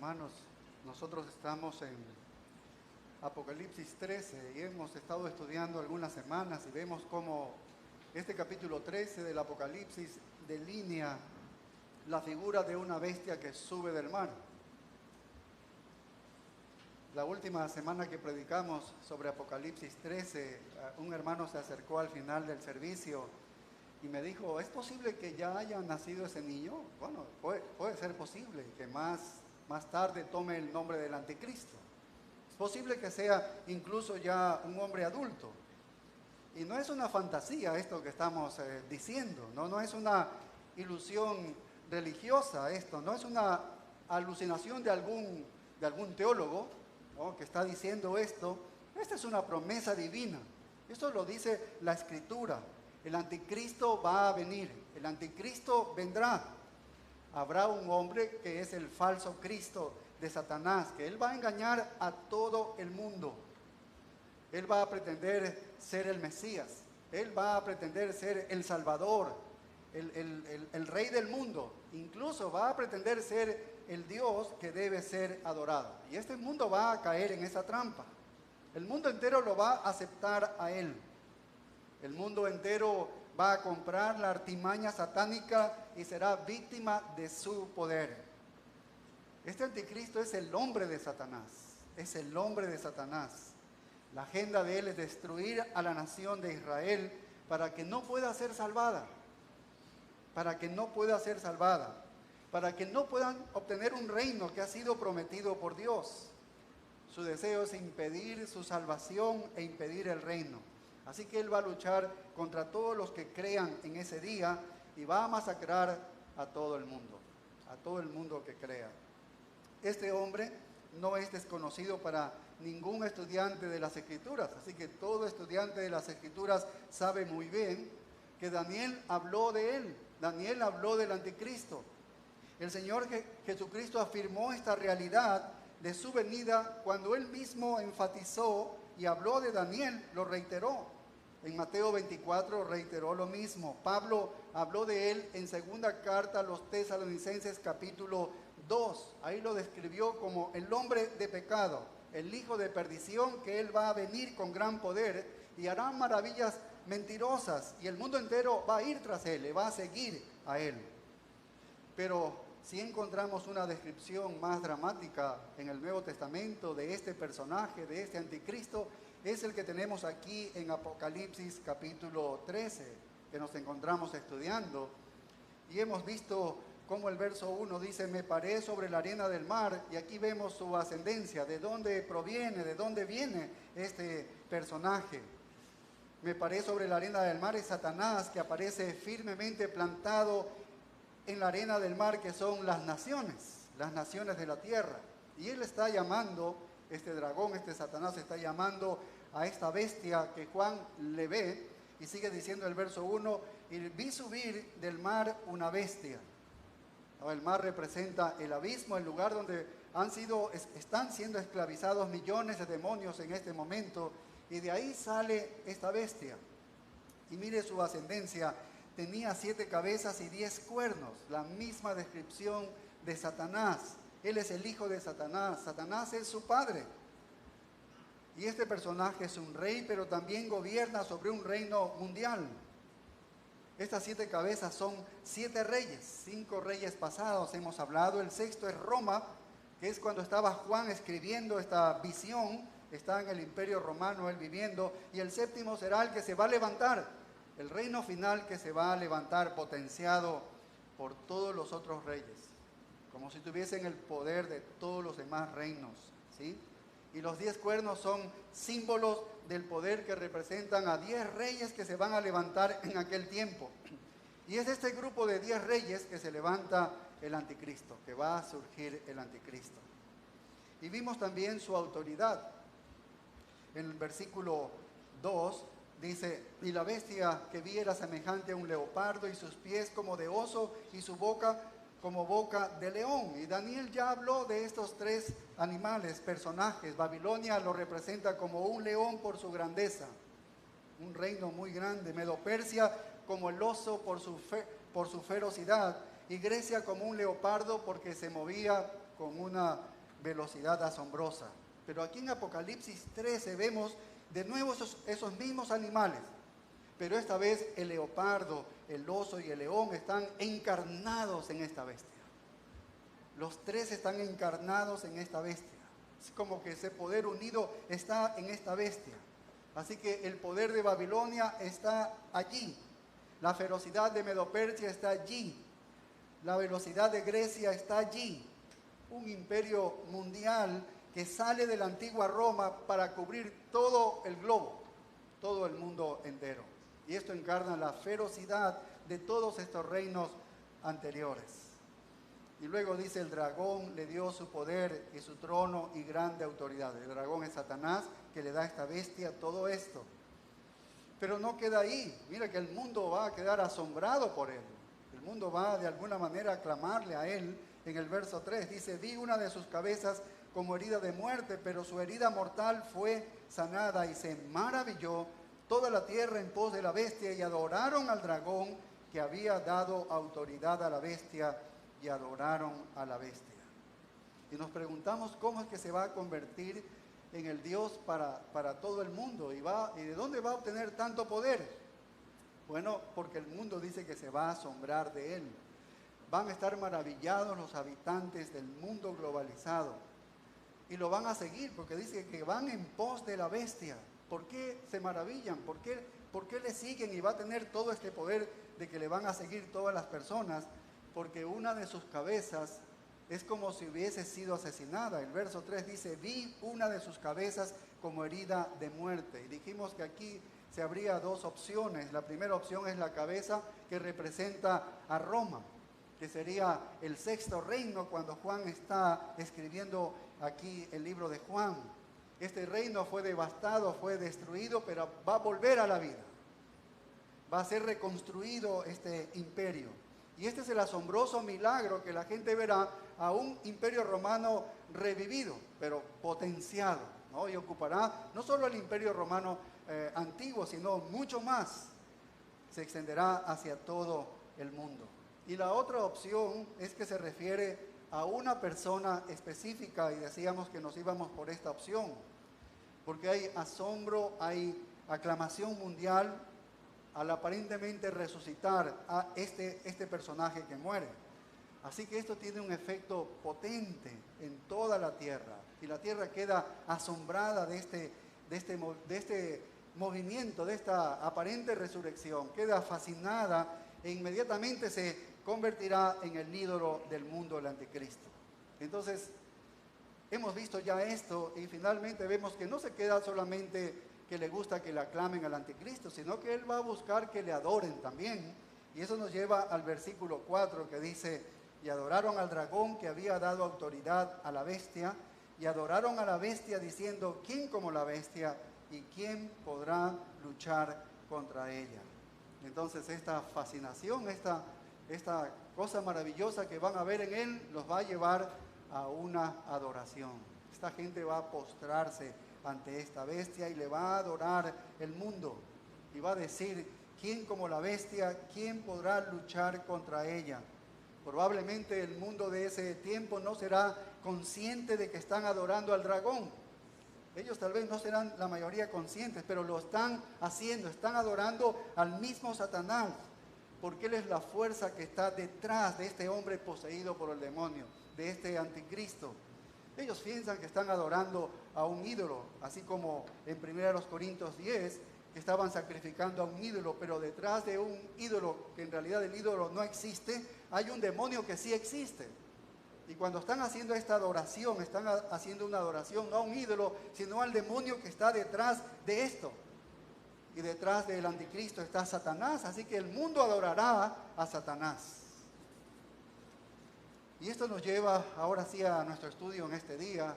Hermanos, nosotros estamos en Apocalipsis 13 y hemos estado estudiando algunas semanas y vemos cómo este capítulo 13 del Apocalipsis delinea la figura de una bestia que sube del mar. La última semana que predicamos sobre Apocalipsis 13, un hermano se acercó al final del servicio y me dijo, ¿es posible que ya haya nacido ese niño? Bueno, puede ser posible que más tarde tome el nombre del anticristo. Es posible que sea incluso ya un hombre adulto. Y no es una fantasía esto que estamos diciendo, no es una ilusión religiosa esto, no es una alucinación de algún teólogo, ¿no?, que está diciendo esto. Esta es una promesa divina. Esto lo dice la Escritura. El anticristo va a venir, el anticristo vendrá. Habrá un hombre que es el falso Cristo de Satanás, que él va a engañar a todo el mundo. Él va a pretender ser el Mesías, él va a pretender ser el Salvador, el Rey del mundo. Incluso va a pretender ser el Dios que debe ser adorado. Y este mundo va a caer en esa trampa. El mundo entero lo va a aceptar a él. El mundo entero va a comprar la artimaña satánica y será víctima de su poder. Este anticristo es el hombre de Satanás, es el hombre de Satanás. La agenda de él es destruir a la nación de Israel para que no pueda ser salvada, para que no puedan obtener un reino que ha sido prometido por Dios. Su deseo es impedir su salvación e impedir el reino. Así que él va a luchar contra todos los que crean en ese día y va a masacrar a todo el mundo que crea. Este hombre no es desconocido para ningún estudiante de las Escrituras, así que todo estudiante de las Escrituras sabe muy bien que Daniel habló de él, Daniel habló del anticristo. El Señor Jesucristo afirmó esta realidad de su venida cuando él mismo enfatizó y habló de Daniel, lo reiteró. En Mateo 24 reiteró lo mismo. Pablo habló de él en segunda carta a los Tesalonicenses capítulo 2. Ahí lo describió como el hombre de pecado, el hijo de perdición, que él va a venir con gran poder y hará maravillas mentirosas y el mundo entero va a ir tras él, le va a seguir a él. Pero si encontramos una descripción más dramática en el Nuevo Testamento de este personaje, de este anticristo, es el que tenemos aquí en Apocalipsis capítulo 13, que nos encontramos estudiando. Y hemos visto cómo el verso 1 dice, me paré sobre la arena del mar, y aquí vemos su ascendencia, de dónde proviene, de dónde viene este personaje. Me paré sobre la arena del mar es Satanás, que aparece firmemente plantado en la arena del mar, que son las naciones de la tierra. Y él está llamando, este dragón, este Satanás está llamando a esta bestia que Juan le ve, y sigue diciendo el verso 1, y vi subir del mar una bestia. El mar representa el abismo, el lugar donde están siendo esclavizados millones de demonios en este momento, y de ahí sale esta bestia. Y mire su ascendencia. Tenía 7 cabezas y 10 cuernos, la misma descripción de Satanás. Él es el hijo de Satanás, Satanás es su padre. Y este personaje es un rey, pero también gobierna sobre un reino mundial. Estas 7 cabezas son 7 reyes, 5 reyes pasados hemos hablado. El 6º es Roma, que es cuando estaba Juan escribiendo esta visión, está en el Imperio Romano él viviendo. Y el 7º será el que se va a levantar. El reino final que se va a levantar potenciado por todos los otros reyes, como si tuviesen el poder de todos los demás reinos, ¿sí? Y los 10 cuernos son símbolos del poder que representan a 10 reyes que se van a levantar en aquel tiempo. Y es de este grupo de 10 reyes que se levanta el anticristo, que va a surgir el anticristo. Y vimos también su autoridad. En el versículo 2 dice, y la bestia que vi era semejante a un leopardo, y sus pies como de oso, y su boca como boca de león. Y Daniel ya habló de estos 3 animales, personajes. Babilonia lo representa como un león por su grandeza, un reino muy grande. Medo-Persia como el oso por su ferocidad, y Grecia como un leopardo porque se movía con una velocidad asombrosa. Pero aquí en Apocalipsis 13 vemos de nuevo esos mismos animales. Pero esta vez el leopardo, el oso y el león están encarnados en esta bestia. Los tres están encarnados en esta bestia. Es como que ese poder unido está en esta bestia. Así que el poder de Babilonia está allí. La ferocidad de Medo-Persia está allí. La velocidad de Grecia está allí. Un imperio mundial que sale de la antigua Roma para cubrir todo el globo, todo el mundo entero. Y esto encarna la ferocidad de todos estos reinos anteriores. Y luego dice, el dragón le dio su poder y su trono y grande autoridad. El dragón es Satanás, que le da a esta bestia todo esto. Pero no queda ahí. Mira que el mundo va a quedar asombrado por él. El mundo va de alguna manera a clamarle a él. En el verso 3 dice, vi una de sus cabezas como herida de muerte, pero su herida mortal fue sanada, y se maravilló toda la tierra en pos de la bestia, y adoraron al dragón que había dado autoridad a la bestia, y adoraron a la bestia. Y nos preguntamos cómo es que se va a convertir en el Dios para todo el mundo, y de dónde va a obtener tanto poder. Bueno, porque el mundo dice que se va a asombrar de él. Van a estar maravillados los habitantes del mundo globalizado. Y lo van a seguir porque dice que van en pos de la bestia. ¿Por qué se maravillan? ¿Por qué le siguen y va a tener todo este poder de que le van a seguir todas las personas? Porque una de sus cabezas es como si hubiese sido asesinada. El verso 3 dice, vi una de sus cabezas como herida de muerte. Y dijimos que aquí se habría dos opciones. La primera opción es la cabeza que representa a Roma, que sería el sexto reino cuando Juan está escribiendo aquí el libro de Juan. Este reino fue devastado, fue destruido, pero va a volver a la vida. Va a ser reconstruido este imperio. Y este es el asombroso milagro que la gente verá a un imperio romano revivido, pero potenciado, ¿no? Y ocupará no solo el imperio romano antiguo, sino mucho más. Se extenderá hacia todo el mundo. Y la otra opción es que se refiere a una persona específica, y decíamos que nos íbamos por esta opción, porque hay asombro, hay aclamación mundial al aparentemente resucitar a este personaje que muere. Así que esto tiene un efecto potente en toda la tierra, y la tierra queda asombrada de este movimiento, de esta aparente resurrección, queda fascinada e inmediatamente se convertirá en el ídolo del mundo, el anticristo. Entonces, hemos visto ya esto, y finalmente vemos que no se queda solamente que le gusta que le aclamen al anticristo, sino que él va a buscar que le adoren también. Y eso nos lleva al versículo 4, que dice, y adoraron al dragón que había dado autoridad a la bestia, y adoraron a la bestia diciendo, ¿quién como la bestia? ¿Y quién podrá luchar contra ella? Entonces esta fascinación, esta cosa maravillosa que van a ver en él, los va a llevar a una adoración. Esta gente va a postrarse ante esta bestia y le va a adorar el mundo. Y va a decir, ¿quién como la bestia? ¿Quién podrá luchar contra ella? Probablemente el mundo de ese tiempo no será consciente de que están adorando al dragón. Ellos tal vez no serán la mayoría conscientes, pero lo están haciendo, están adorando al mismo Satanás, porque él es la fuerza que está detrás de este hombre poseído por el demonio, de este anticristo. Ellos piensan que están adorando a un ídolo, así como en 1 Corintios 10, que estaban sacrificando a un ídolo, pero detrás de un ídolo, que en realidad el ídolo no existe, hay un demonio que sí existe. Y cuando están haciendo esta adoración, están haciendo una adoración no a un ídolo, sino al demonio que está detrás de esto. Y detrás del anticristo está Satanás, así que el mundo adorará a Satanás. Y esto nos lleva ahora sí a nuestro estudio en este día,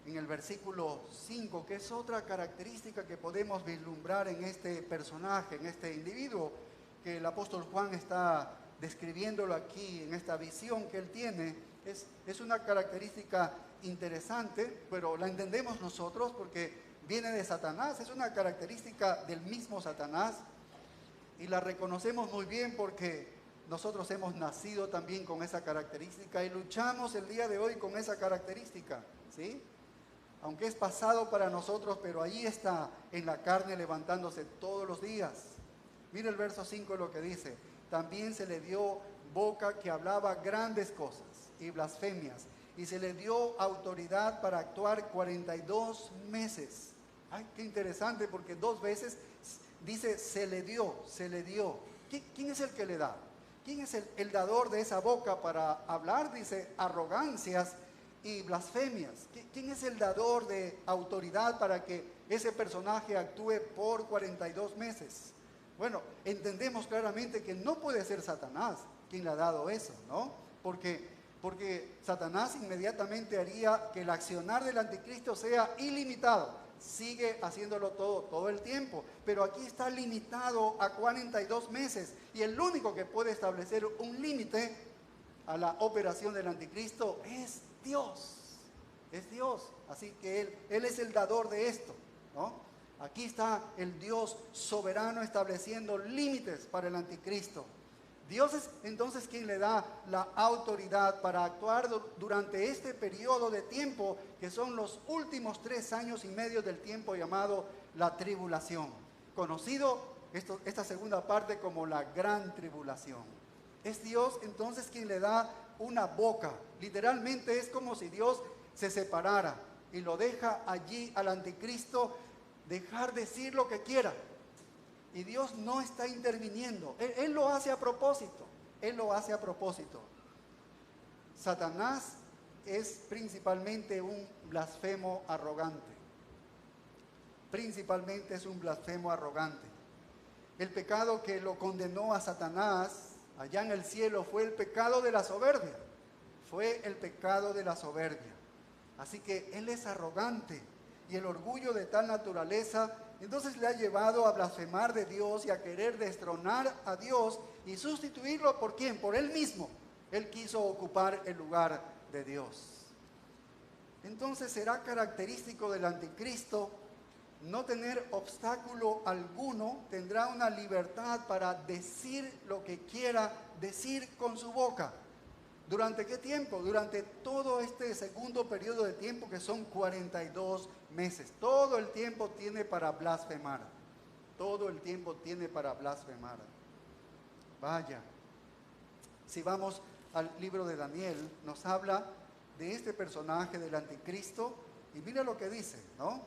en el versículo 5, que es otra característica que podemos vislumbrar en este personaje, en este individuo, que el apóstol Juan está describiéndolo aquí, en esta visión que él tiene. Es una característica interesante, pero la entendemos nosotros porque viene de Satanás, es una característica del mismo Satanás, y la reconocemos muy bien porque nosotros hemos nacido también con esa característica y luchamos el día de hoy con esa característica, ¿sí? Aunque es pasado para nosotros, pero ahí está en la carne levantándose todos los días. Mira el verso 5 lo que dice. También se le dio boca que hablaba grandes cosas y blasfemias, y se le dio autoridad para actuar 42 meses. Ay, qué interesante, porque 2 veces dice se le dio, se le dio. ¿Quién es el que le da? ¿Quién es el dador de esa boca para hablar? Dice arrogancias y blasfemias. ¿Quién es el dador de autoridad para que ese personaje actúe por 42 meses? Bueno, entendemos claramente que no puede ser Satanás quien le ha dado eso, ¿no? Porque Satanás inmediatamente haría que el accionar del anticristo sea ilimitado. Sigue haciéndolo todo el tiempo, pero aquí está limitado a 42 meses y el único que puede establecer un límite a la operación del anticristo es Dios. Es Dios, así que Él es el dador de esto, ¿no? Aquí está el Dios soberano estableciendo límites para el anticristo. Dios es entonces quien le da la autoridad para actuar durante este periodo de tiempo que son los últimos 3 años y medio del tiempo llamado la tribulación. Conocido esta segunda parte como la gran tribulación. Es Dios entonces quien le da una boca. Literalmente es como si Dios se separara y lo deja allí al anticristo dejar decir lo que quiera. Y Dios no está interviniendo. Él lo hace a propósito. Él lo hace a propósito. Satanás es principalmente un blasfemo arrogante. Principalmente es un blasfemo arrogante. El pecado que lo condenó a Satanás allá en el cielo fue el pecado de la soberbia. Fue el pecado de la soberbia. Así que él es arrogante. Y el orgullo de tal naturaleza entonces le ha llevado a blasfemar de Dios y a querer destronar a Dios y sustituirlo ¿por quién? Por él mismo. Él quiso ocupar el lugar de Dios. Entonces será característico del anticristo no tener obstáculo alguno, tendrá una libertad para decir lo que quiera decir con su boca. ¿Durante qué tiempo? Durante todo este segundo periodo de tiempo que son 42 meses. Todo el tiempo tiene para blasfemar. Todo el tiempo tiene para blasfemar. Vaya. Si vamos al libro de Daniel, nos habla de este personaje del anticristo y mira lo que dice, ¿no?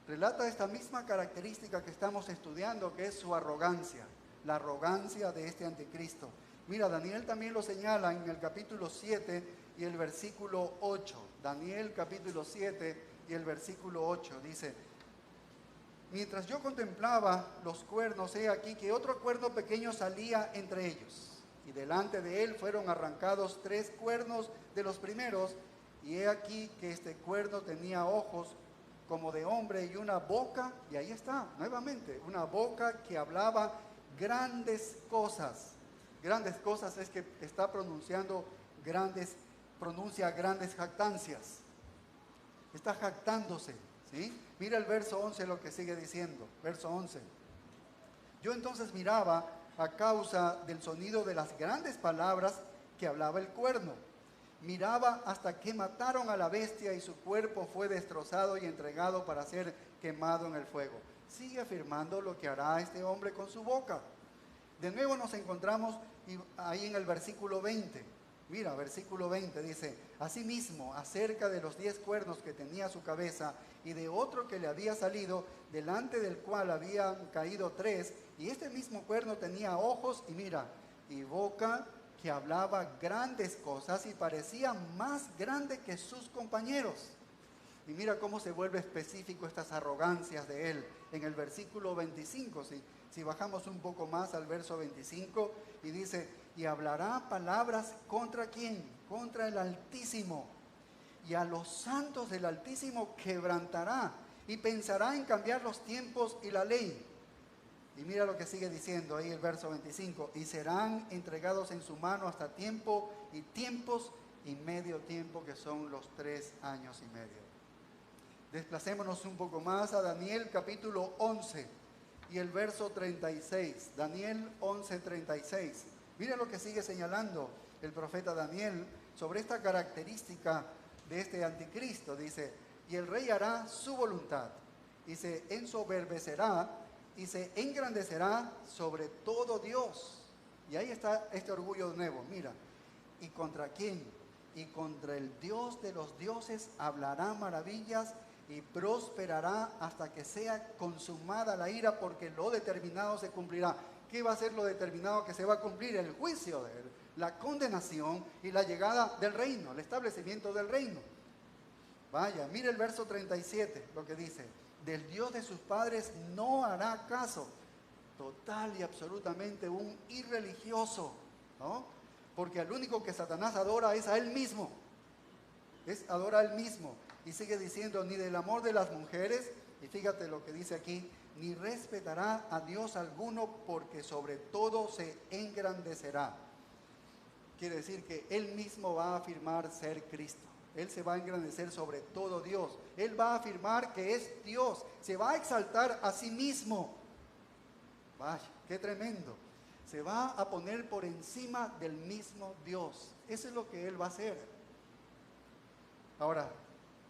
Relata esta misma característica que estamos estudiando, que es su arrogancia, la arrogancia de este anticristo. Mira, Daniel también lo señala en el capítulo 7 y el versículo 8. Daniel capítulo 7 y el versículo 8 dice: mientras yo contemplaba los cuernos, he aquí que otro cuerno pequeño salía entre ellos. Y delante de él fueron arrancados 3 cuernos de los primeros. Y he aquí que este cuerno tenía ojos como de hombre y una boca, y ahí está, nuevamente, una boca que hablaba grandes cosas. Grandes cosas es que está pronuncia grandes jactancias. Está jactándose, ¿sí? Mira el verso 11 lo que sigue diciendo, verso 11. Yo entonces miraba a causa del sonido de las grandes palabras que hablaba el cuerno. Miraba hasta que mataron a la bestia y su cuerpo fue destrozado y entregado para ser quemado en el fuego. Sigue afirmando lo que hará este hombre con su boca. De nuevo nos encontramos ahí en el versículo 20. Mira, versículo 20 dice: asimismo, acerca de los 10 cuernos que tenía su cabeza y de otro que le había salido, delante del cual habían caído 3, y este mismo cuerno tenía ojos y mira, y boca que hablaba grandes cosas y parecía más grande que sus compañeros. Y mira cómo se vuelve específico estas arrogancias de él en el versículo 25. Si bajamos un poco más al verso 25 y dice: y hablará palabras ¿contra quién? Contra el Altísimo. Y a los santos del Altísimo quebrantará y pensará en cambiar los tiempos y la ley. Y mira lo que sigue diciendo ahí el verso 25. Y serán entregados en su mano hasta tiempo y tiempos y medio tiempo, que son los 3 años y medio. Desplacémonos un poco más a Daniel capítulo 11 y el verso 36. Daniel 11:36. Miren lo que sigue señalando el profeta Daniel sobre esta característica de este anticristo. Dice, y el rey hará su voluntad, y se ensoberbecerá, y se engrandecerá sobre todo Dios. Y ahí está este orgullo de nuevo, mira. ¿Y contra quién? Y contra el Dios de los dioses hablará maravillas y prosperará hasta que sea consumada la ira, porque lo determinado se cumplirá. ¿Qué va a ser lo determinado que se va a cumplir? El juicio de él, la condenación y la llegada del reino, el establecimiento del reino. Vaya, mire el verso 37, lo que dice. Del Dios de sus padres no hará caso. Total y absolutamente un irreligioso, ¿no? Porque al único que Satanás adora es a él mismo. Adora a él mismo. Y sigue diciendo, ni del amor de las mujeres, y fíjate lo que dice aquí, ni respetará a Dios alguno, porque sobre todo se engrandecerá. Quiere decir que él mismo va a afirmar ser Cristo. Él se va a engrandecer sobre todo Dios. Él va a afirmar que es Dios. Se va a exaltar a sí mismo. Vaya, qué tremendo. Se va a poner por encima del mismo Dios. Eso es lo que él va a hacer. Ahora,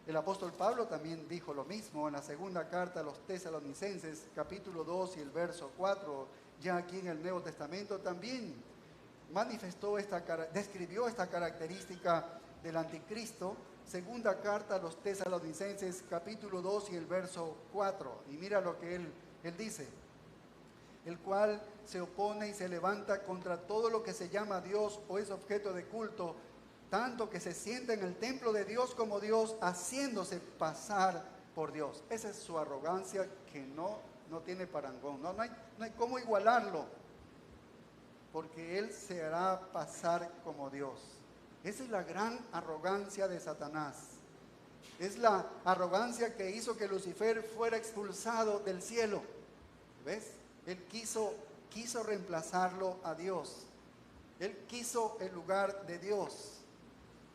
el apóstol Pablo también dijo lo mismo en la segunda carta a los Tesalonicenses, capítulo 2 y el verso 4. Ya aquí en el Nuevo Testamento también describió esta característica del anticristo. Segunda carta a los Tesalonicenses, capítulo 2 y el verso 4. Y mira lo que él dice. El cual se opone y se levanta contra todo lo que se llama Dios o es objeto de culto, tanto que se sienta en el templo de Dios como Dios, haciéndose pasar por Dios. Esa es su arrogancia que no tiene parangón, no hay cómo igualarlo, porque él se hará pasar como Dios. Esa es la gran arrogancia de Satanás. Es la arrogancia que hizo que Lucifer fuera expulsado del cielo. ¿Ves? Él quiso reemplazarlo a Dios. Él quiso el lugar de Dios.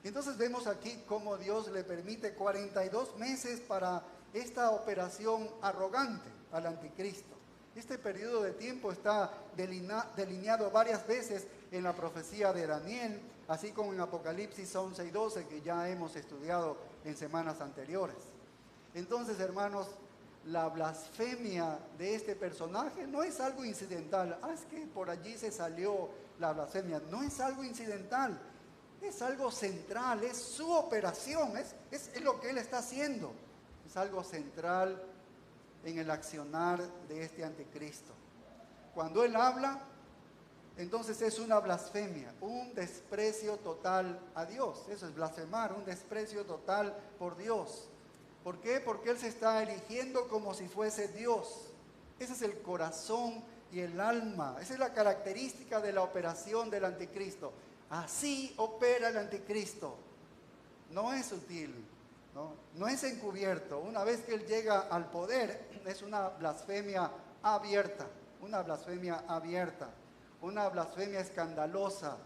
Entonces vemos aquí cómo Dios le permite 42 meses para esta operación arrogante al anticristo. Este periodo de tiempo está delineado varias veces en la profecía de Daniel, así como en Apocalipsis 11 y 12, que ya hemos estudiado en semanas anteriores. Entonces, hermanos, la blasfemia de este personaje no es algo incidental. Es que por allí se salió la blasfemia. No es algo incidental, es algo central, es su operación, es lo que él está haciendo. Es algo central en el accionar de este anticristo. Cuando él habla, entonces es una blasfemia, un desprecio total a Dios. Eso es blasfemar, un desprecio total por Dios. ¿Por qué? Porque él se está erigiendo como si fuese Dios. Ese es el corazón y el alma. Esa es la característica de la operación del anticristo. Así opera el anticristo. No es sutil, no es encubierto. Una vez que él llega al poder, es una blasfemia abierta, una blasfemia abierta, una blasfemia escandalosa.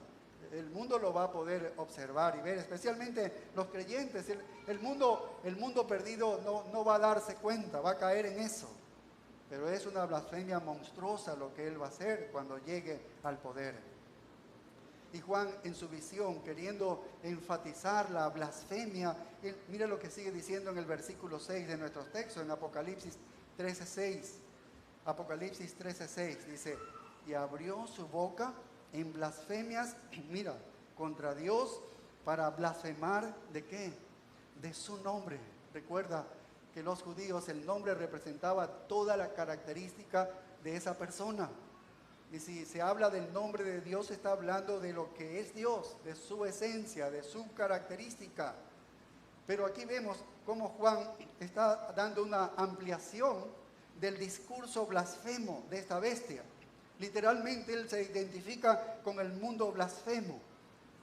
El mundo lo va a poder observar y ver, especialmente los creyentes. El mundo perdido no va a darse cuenta, va a caer en eso. Pero es una blasfemia monstruosa lo que él va a hacer cuando llegue al poder. Y Juan, en su visión, queriendo enfatizar la blasfemia, mira lo que sigue diciendo en el versículo 6 de nuestro texto, en Apocalipsis 13:6. Apocalipsis 13:6 dice, y abrió su boca en blasfemias, mira, contra Dios, para blasfemar, ¿de qué? De su nombre. Recuerda que los judíos, el nombre representaba toda la característica de esa persona. Y si se habla del nombre de Dios, se está hablando de lo que es Dios, de su esencia, de su característica. Pero aquí vemos cómo Juan está dando una ampliación del discurso blasfemo de esta bestia. Literalmente él se identifica con el mundo blasfemo.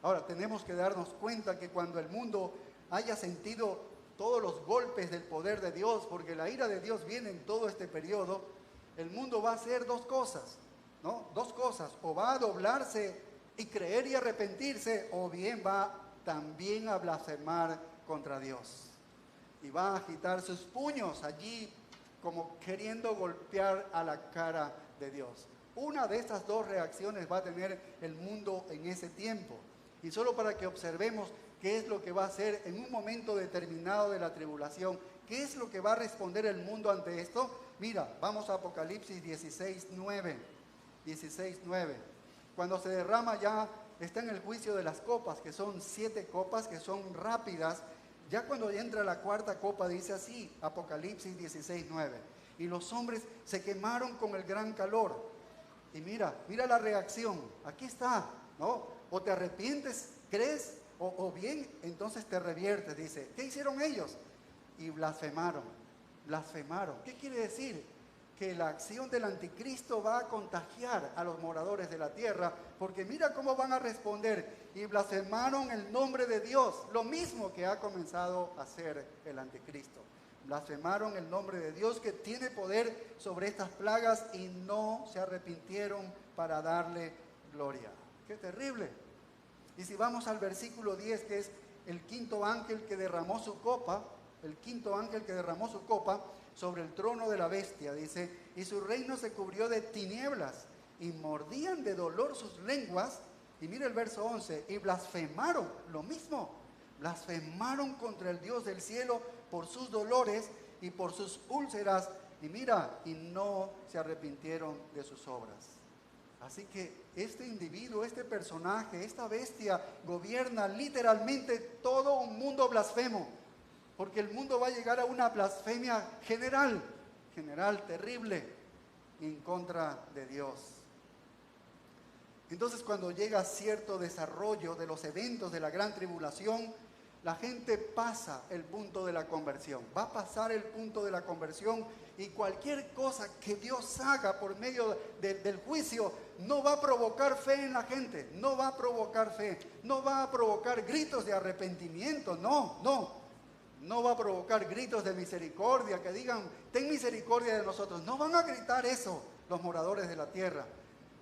Ahora tenemos que darnos cuenta que cuando el mundo haya sentido todos los golpes del poder de Dios, porque la ira de Dios viene en todo este periodo, el mundo va a hacer dos cosas, ¿no? Dos cosas, o va a doblarse y creer y arrepentirse, o bien va también a blasfemar contra Dios. Y va a agitar sus puños allí como queriendo golpear a la cara de Dios. Una de estas dos reacciones va a tener el mundo en ese tiempo. Y solo para que observemos qué es lo que va a hacer en un momento determinado de la tribulación, qué es lo que va a responder el mundo ante esto. Mira, vamos a Apocalipsis 16:9. 16:9. Cuando se derrama ya, está en el juicio de las copas, que son 7 copas, que son rápidas. Ya cuando entra la cuarta copa dice así, Apocalipsis 16:9. Y los hombres se quemaron con el gran calor. Y mira la reacción. Aquí está, ¿no? O te arrepientes, crees, o bien entonces te reviertes. Dice, ¿qué hicieron ellos? Y blasfemaron. Blasfemaron. ¿Qué quiere decir? Que la acción del anticristo va a contagiar a los moradores de la tierra, porque mira cómo van a responder. Y blasfemaron el nombre de Dios, lo mismo que ha comenzado a hacer el anticristo. Blasfemaron el nombre de Dios, que tiene poder sobre estas plagas, y no se arrepintieron para darle gloria. ¡Qué terrible! Y si vamos al versículo 10, que es el quinto ángel que derramó su copa, el quinto ángel que derramó su copa sobre el trono de la bestia, dice, y su reino se cubrió de tinieblas, y mordían de dolor sus lenguas. Y mira el verso 11, y blasfemaron, lo mismo, blasfemaron contra el Dios del cielo por sus dolores y por sus úlceras, y mira, y no se arrepintieron de sus obras. Así que este individuo, este personaje, esta bestia gobierna literalmente todo un mundo blasfemo, porque el mundo va a llegar a una blasfemia general, terrible, en contra de Dios. Entonces, cuando llega cierto desarrollo de los eventos de la gran tribulación, la gente pasa el punto de la conversión. Va a pasar el punto de la conversión, y cualquier cosa que Dios haga por medio del juicio no va a provocar fe en la gente, no va a provocar fe, no va a provocar gritos de arrepentimiento, no va a provocar gritos de misericordia, que digan, ten misericordia de nosotros. No van a gritar eso los moradores de la tierra,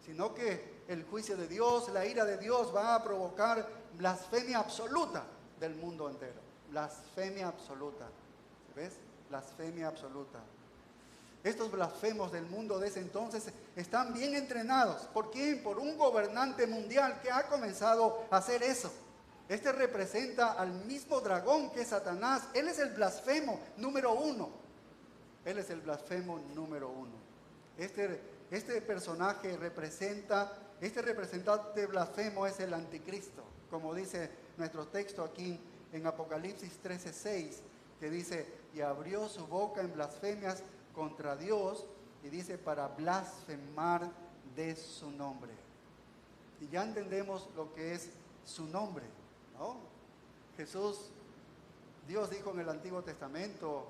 sino que el juicio de Dios, la ira de Dios va a provocar blasfemia absoluta del mundo entero. Blasfemia absoluta. ¿Ves? Blasfemia absoluta. Estos blasfemos del mundo de ese entonces están bien entrenados. ¿Por quién? Por un gobernante mundial que ha comenzado a hacer eso. Este representa al mismo dragón que es Satanás. Él es el blasfemo número 1. Él es el blasfemo número 1. Este personaje representa, este representante blasfemo es el anticristo, como dice nuestro texto aquí en Apocalipsis 13:6, que dice, y abrió su boca en blasfemias contra Dios, y dice, para blasfemar de su nombre. Y ya entendemos lo que es su nombre, ¿no? Jesús, Dios dijo en el Antiguo Testamento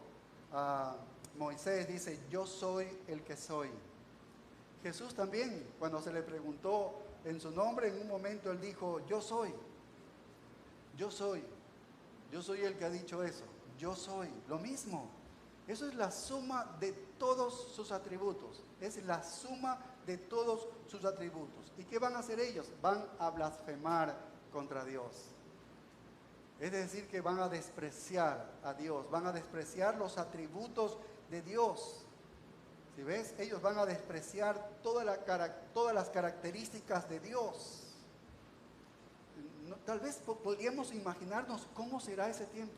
a Moisés, dice, yo soy el que soy. Jesús también, cuando se le preguntó en su nombre, en un momento él dijo, yo soy el que ha dicho eso, yo soy, lo mismo. Eso es la suma de todos sus atributos, es la suma de todos sus atributos. ¿Y qué van a hacer ellos? Van a blasfemar contra Dios. Es decir, que van a despreciar a Dios, van a despreciar los atributos de Dios. ¿Sí ves? Ellos van a despreciar todas las características de Dios. Tal vez podríamos imaginarnos cómo será ese tiempo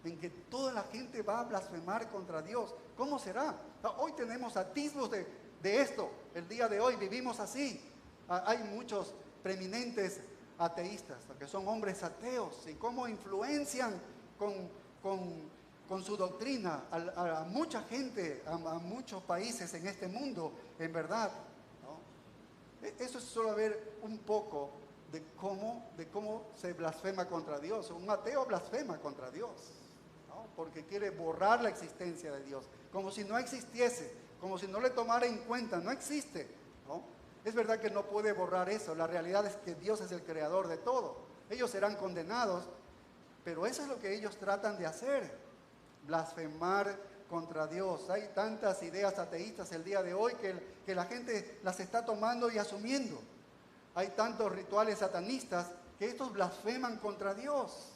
en que toda la gente va a blasfemar contra Dios. ¿Cómo será? Hoy tenemos atisbos de esto. El día de hoy vivimos así. Hay muchos preeminentes ateístas, que son hombres ateos, y cómo influencian con su doctrina a mucha gente, a muchos países en este mundo, en verdad, ¿no? Eso es solo ver un poco de cómo se blasfema contra Dios. Un ateo blasfema contra Dios, ¿no? Porque quiere borrar la existencia de Dios, como si no existiese, como si no le tomara en cuenta, no existe, ¿no? Es verdad que no puede borrar eso, la realidad es que Dios es el creador de todo. Ellos serán condenados, pero eso es lo que ellos tratan de hacer, blasfemar contra Dios. Hay tantas ideas ateístas el día de hoy que la gente las está tomando y asumiendo. Hay tantos rituales satanistas que estos blasfeman contra Dios.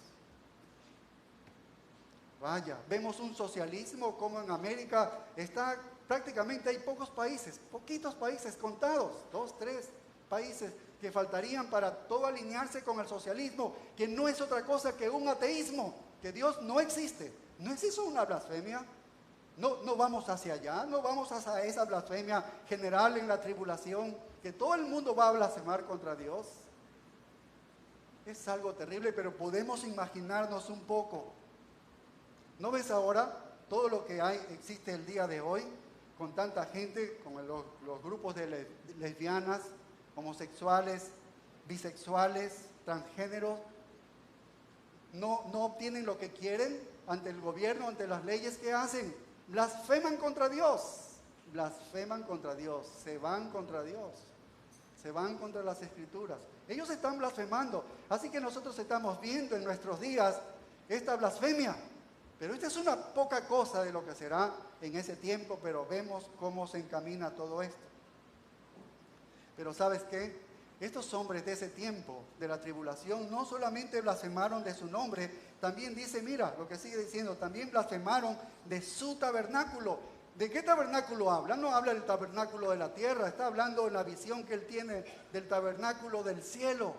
Vaya, vemos un socialismo como en América está prácticamente hay poquitos países contados, 2, 3 países que faltarían para todo alinearse con el socialismo, que no es otra cosa que un ateísmo, que Dios no existe. ¿No es eso una blasfemia? No vamos hacia allá, no vamos hacia esa blasfemia general en la tribulación, que todo el mundo va a blasfemar contra Dios. Es algo terrible, pero podemos imaginarnos un poco. ¿No ves ahora todo lo que existe el día de hoy, con tanta gente, con los grupos de lesbianas, homosexuales, bisexuales, transgéneros? No obtienen lo que quieren ante el gobierno, ante las leyes que hacen. Blasfeman contra Dios, se van contra Dios, se van contra las Escrituras. Ellos están blasfemando, así que nosotros estamos viendo en nuestros días esta blasfemia. Pero esta es una poca cosa de lo que será en ese tiempo, pero vemos cómo se encamina todo esto. Pero ¿sabes qué? Estos hombres de ese tiempo, de la tribulación, no solamente blasfemaron de su nombre, también dice, mira, lo que sigue diciendo, también blasfemaron de su tabernáculo. ¿De qué tabernáculo habla? No habla del tabernáculo de la tierra, está hablando de la visión que él tiene del tabernáculo del cielo.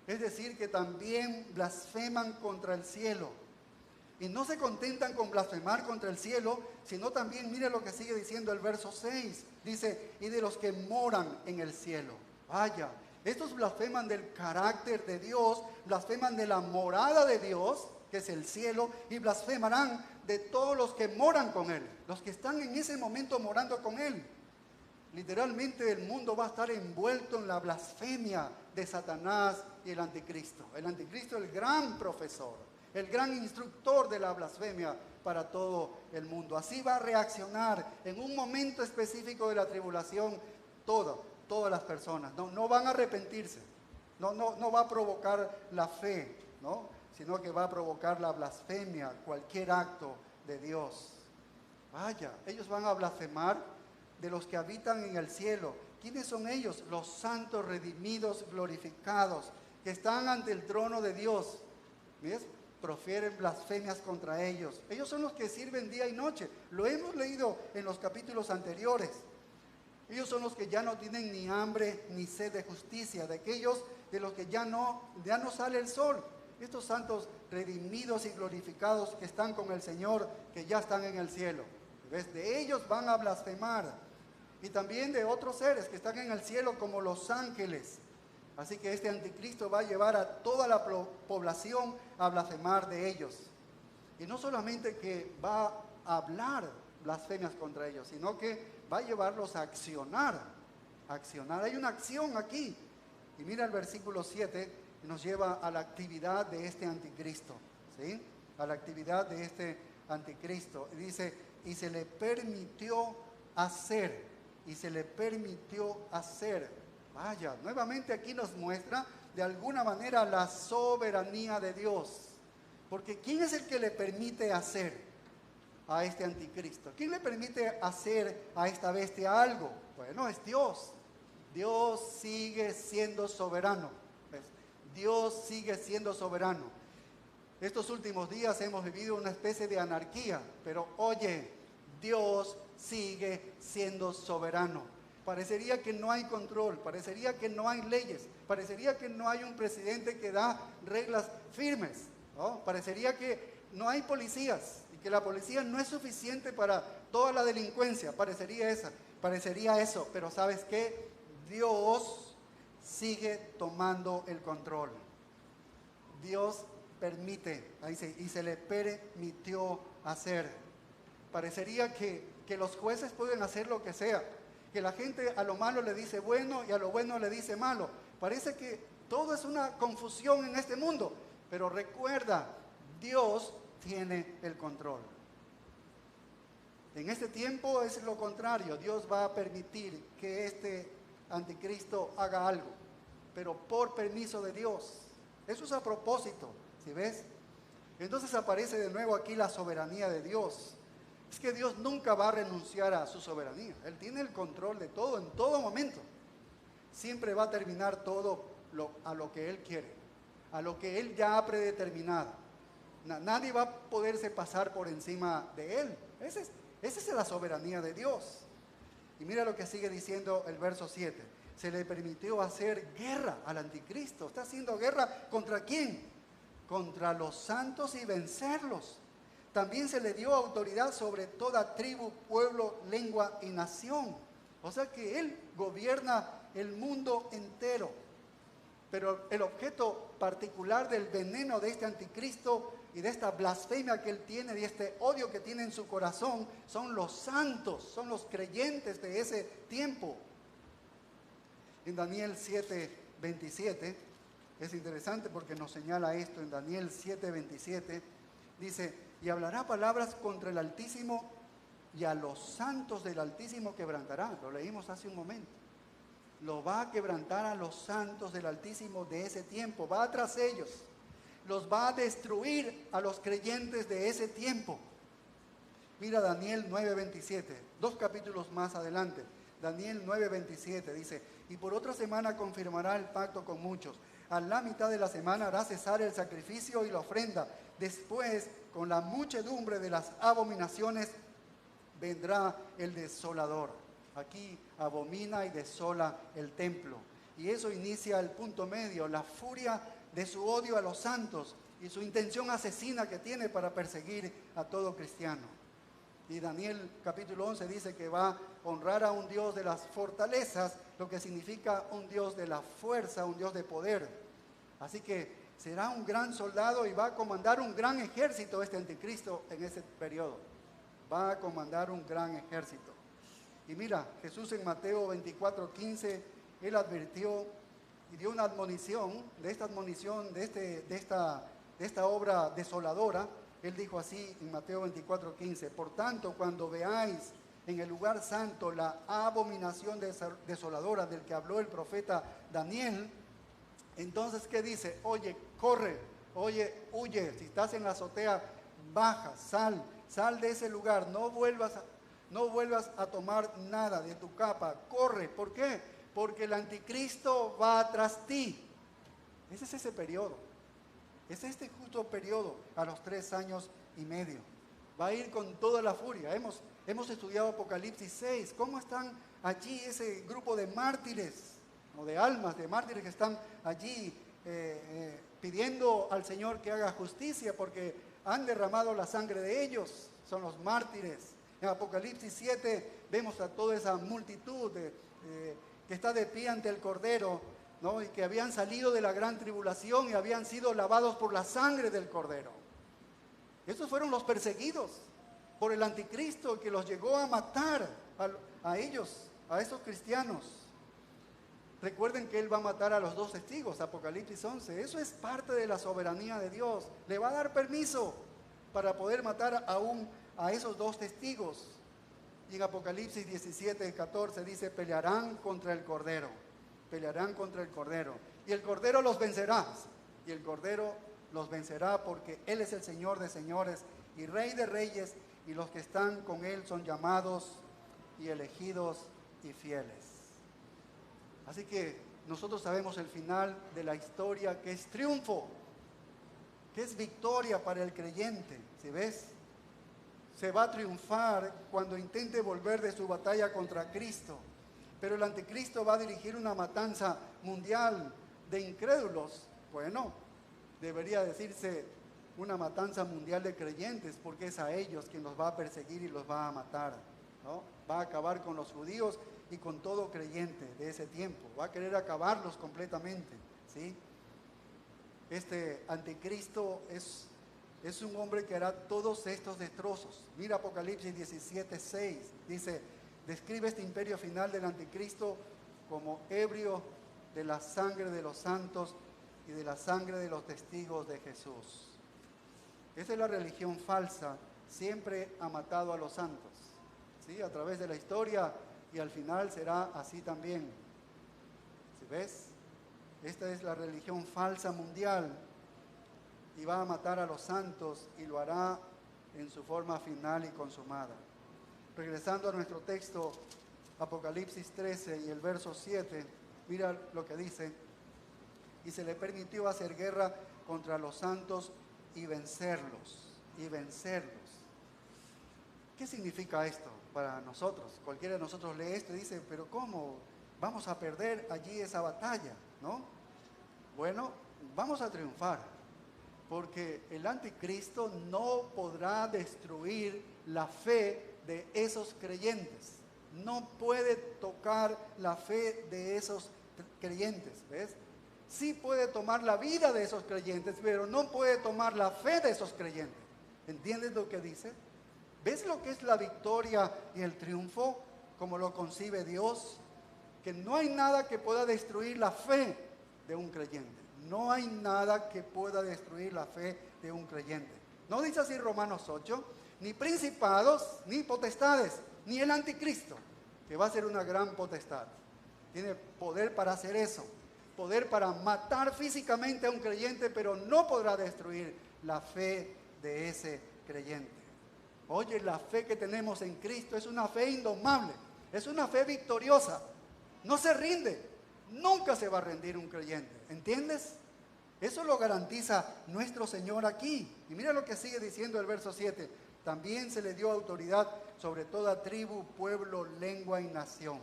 Es decir, que también blasfeman contra el cielo. Y no se contentan con blasfemar contra el cielo, sino también, mire lo que sigue diciendo el verso 6. Dice, y de los que moran en el cielo. Vaya, estos blasfeman del carácter de Dios, blasfeman de la morada de Dios, que es el cielo, y blasfemarán de todos los que moran con Él, los que están en ese momento morando con Él. Literalmente el mundo va a estar envuelto en la blasfemia de Satanás y el anticristo. El anticristo es el gran profesor, el gran instructor de la blasfemia para todo el mundo. Así va a reaccionar en un momento específico de la tribulación todas las personas. No van a arrepentirse, no va a provocar la fe, ¿no? Sino que va a provocar la blasfemia, cualquier acto de Dios. Vaya, ellos van a blasfemar de los que habitan en el cielo. ¿Quiénes son ellos? Los santos redimidos, glorificados, que están ante el trono de Dios. ¿Ves? Profieren blasfemias contra ellos. Ellos son los que sirven día y noche. Lo hemos leído en los capítulos anteriores. Ellos son los que ya no tienen ni hambre ni sed de justicia, de aquellos de los que ya no sale el sol. Estos santos redimidos y glorificados que están con el Señor, que ya están en el cielo. ¿Ves? De ellos van a blasfemar. Y también de otros seres que están en el cielo como los ángeles. Así que este anticristo va a llevar a toda la población a blasfemar de ellos. Y no solamente que va a hablar blasfemias contra ellos, sino que va a llevarlos a accionar. Hay una acción aquí. Y mira el versículo 7, nos lleva a la actividad de este anticristo. ¿Sí? A la actividad de este anticristo. Y dice, y se le permitió hacer. Vaya, nuevamente aquí nos muestra de alguna manera la soberanía de Dios. Porque ¿quién es el que le permite hacer a este anticristo? ¿Quién le permite hacer a esta bestia algo? Bueno, es Dios. Dios sigue siendo soberano. ¿Ves? Dios sigue siendo soberano. Estos últimos días hemos vivido una especie de anarquía, pero oye, Dios sigue siendo soberano. Parecería que no hay control, parecería que no hay leyes, parecería que no hay un presidente que da reglas firmes, ¿no? Parecería que no hay policías y que la policía no es suficiente para toda la delincuencia, parecería eso, pero ¿sabes qué? Dios sigue tomando el control. Dios permite, ahí dice, y se le permitió hacer. Parecería que los jueces pueden hacer lo que sea, que la gente a lo malo le dice bueno y a lo bueno le dice malo. Parece que todo es una confusión en este mundo, pero recuerda, Dios tiene el control. En este tiempo es lo contrario, Dios va a permitir que este anticristo haga algo, pero por permiso de Dios. Eso es a propósito, ¿sí ves? Entonces aparece de nuevo aquí la soberanía de Dios. Es que Dios nunca va a renunciar a su soberanía. Él tiene el control de todo en todo momento. Siempre va a terminar todo a lo que Él quiere, a lo que Él ya ha predeterminado. Nadie va a poderse pasar por encima de Él. Esa es la soberanía de Dios. Y mira lo que sigue diciendo el verso 7. Se le permitió hacer guerra al anticristo. ¿Está haciendo guerra contra quién? Contra los santos y vencerlos. También se le dio autoridad sobre toda tribu, pueblo, lengua y nación. O sea que Él gobierna el mundo entero. Pero el objeto particular del veneno de este anticristo y de esta blasfemia que él tiene, de este odio que tiene en su corazón, son los santos, son los creyentes de ese tiempo. En Daniel 7:27, es interesante porque nos señala esto en Daniel 7:27, dice, y hablará palabras contra el Altísimo y a los santos del Altísimo quebrantará. Lo leímos hace un momento. Lo va a quebrantar a los santos del Altísimo de ese tiempo, va tras ellos, los va a destruir a los creyentes de ese tiempo. Mira Daniel 9:27, 2 capítulos más adelante, Daniel 9:27 dice, y por otra semana confirmará el pacto con muchos, a la mitad de la semana hará cesar el sacrificio y la ofrenda, después con la muchedumbre de las abominaciones vendrá el desolador. Aquí abomina y desola el templo. Y eso inicia el punto medio, la furia de su odio a los santos y su intención asesina que tiene para perseguir a todo cristiano. Y Daniel capítulo 11 dice que va a honrar a un Dios de las fortalezas, lo que significa un Dios de la fuerza, un Dios de poder. Así que será un gran soldado y va a comandar un gran ejército este anticristo en ese periodo. Va a comandar un gran ejército. Y mira, Jesús en Mateo 24:15, Él advirtió y dio una admonición, de esta obra desoladora. Él dijo así en Mateo 24:15, por tanto, cuando veáis en el lugar santo la abominación desoladora del que habló el profeta Daniel, entonces, ¿qué dice? Oye, corre, oye, huye, si estás en la azotea, baja, sal de ese lugar, no vuelvas a tomar nada de tu capa, corre. ¿Por qué? Porque el anticristo va tras ti. Ese es ese periodo. Es este justo periodo a los 3 años y medio. Va a ir con toda la furia. Hemos estudiado Apocalipsis 6. ¿Cómo están allí ese grupo de mártires, o de almas de mártires que están allí pidiendo al Señor que haga justicia porque han derramado la sangre de ellos? Son los mártires. En Apocalipsis 7 vemos a toda esa multitud que está de pie ante el Cordero, ¿no? Y que habían salido de la gran tribulación y habían sido lavados por la sangre del Cordero. Estos fueron los perseguidos por el anticristo que los llegó a matar a ellos, a estos cristianos. Recuerden que Él va a matar a los 2 testigos, Apocalipsis 11. Eso es parte de la soberanía de Dios. Le va a dar permiso para poder matar a esos 2 testigos. Y en Apocalipsis 17:14 dice, pelearán contra el Cordero. Pelearán contra el Cordero. Y el Cordero los vencerá. Y el Cordero los vencerá porque Él es el Señor de señores y Rey de reyes. Y los que están con Él son llamados y elegidos y fieles. Así que nosotros sabemos el final de la historia, que es triunfo, que es victoria para el creyente. ¿Sí ves? Se va a triunfar cuando intente volver de su batalla contra Cristo. Pero el anticristo va a dirigir una matanza mundial de incrédulos. Bueno, debería decirse una matanza mundial de creyentes, porque es a ellos quien los va a perseguir y los va a matar, ¿no? Va a acabar con los judíos y con todo creyente de ese tiempo. Va a querer acabarlos completamente, ¿sí? Este anticristo es un hombre que hará todos estos destrozos. Mira Apocalipsis 17:6, dice, describe este imperio final del anticristo como ebrio de la sangre de los santos y de la sangre de los testigos de Jesús. Esa es la religión falsa, siempre ha matado a los santos, ¿sí? A través de la historia, y al final será así también. ¿Sí ves? Esta es la religión falsa mundial. Y va a matar a los santos y lo hará en su forma final y consumada. Regresando a nuestro texto, Apocalipsis 13 y el verso 7, mira lo que dice. Y se le permitió hacer guerra contra los santos y vencerlos. Y vencerlos. ¿Qué significa esto para nosotros? Cualquiera de nosotros lee esto y dice, pero ¿cómo vamos a perder allí esa batalla? ¿No? Bueno, vamos a triunfar, porque el anticristo no podrá destruir la fe de esos creyentes. No puede tocar la fe de esos creyentes, ¿ves? Sí puede tomar la vida de esos creyentes, pero no puede tomar la fe de esos creyentes. ¿Entiendes lo que dice? ¿Ves lo que es la victoria y el triunfo, como lo concibe Dios? Que no hay nada que pueda destruir la fe de un creyente. No hay nada que pueda destruir la fe de un creyente. No dice así Romanos 8, ni principados, ni potestades, ni el anticristo, que va a ser una gran potestad. Tiene poder para hacer eso, poder para matar físicamente a un creyente, pero no podrá destruir la fe de ese creyente. Oye, la fe que tenemos en Cristo es una fe indomable, es una fe victoriosa. No se rinde, nunca se va a rendir un creyente, ¿entiendes? Eso lo garantiza nuestro Señor aquí. Y mira lo que sigue diciendo el verso 7. También se le dio autoridad sobre toda tribu, pueblo, lengua y nación.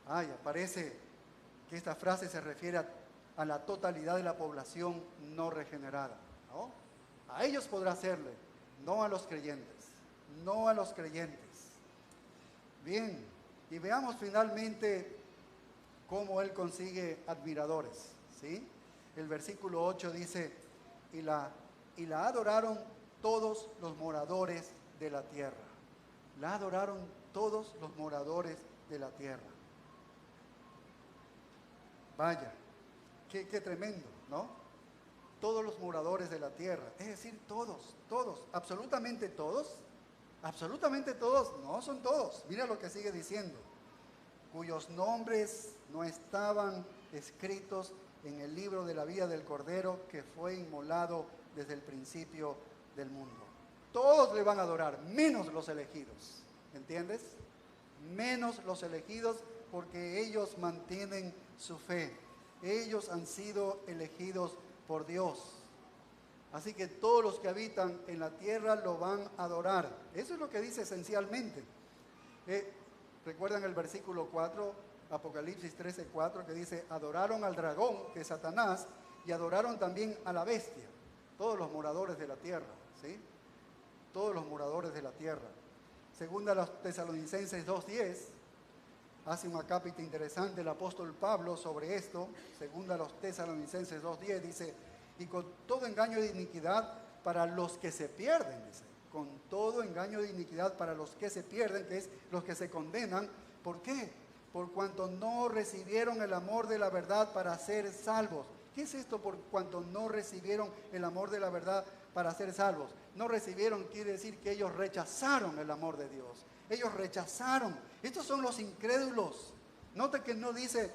Ay, parece que esta frase se refiere a la totalidad de la población no regenerada, ¿no? A ellos podrá hacerle, no a los creyentes, no a los creyentes. Bien, y veamos finalmente cómo él consigue admiradores, ¿sí? El versículo 8 dice, y la adoraron todos los moradores de la tierra. La adoraron todos los moradores de la tierra. Vaya, qué tremendo, ¿no? Todos los moradores de la tierra, es decir, todos, absolutamente todos, no son todos. Mira lo que sigue diciendo, cuyos nombres no estaban escritos en el libro de la vida del Cordero que fue inmolado desde el principio del mundo. Todos le van a adorar, menos los elegidos, ¿entiendes? Menos los elegidos, porque ellos mantienen su fe. Ellos han sido elegidos por Dios. Así que todos los que habitan en la tierra lo van a adorar. Eso es lo que dice esencialmente. ¿Recuerdan el versículo 4, Apocalipsis 13:4, que dice, adoraron al dragón, que es Satanás, y adoraron también a la bestia? Todos los moradores de la tierra, ¿sí? Todos los moradores de la tierra. Segunda a los Tesalonicenses 2:10, hace un acápite interesante el apóstol Pablo sobre esto. Segunda a los Tesalonicenses 2:10 dice, y con todo engaño de iniquidad para los que se pierden, dice, con todo engaño de iniquidad para los que se pierden, que es los que se condenan. ¿Por qué? Por cuanto no recibieron el amor de la verdad para ser salvos. ¿Qué es esto por cuanto no recibieron el amor de la verdad para ser salvos? No recibieron quiere decir que ellos rechazaron el amor de Dios. Ellos rechazaron. Estos son los incrédulos. Nota que no dice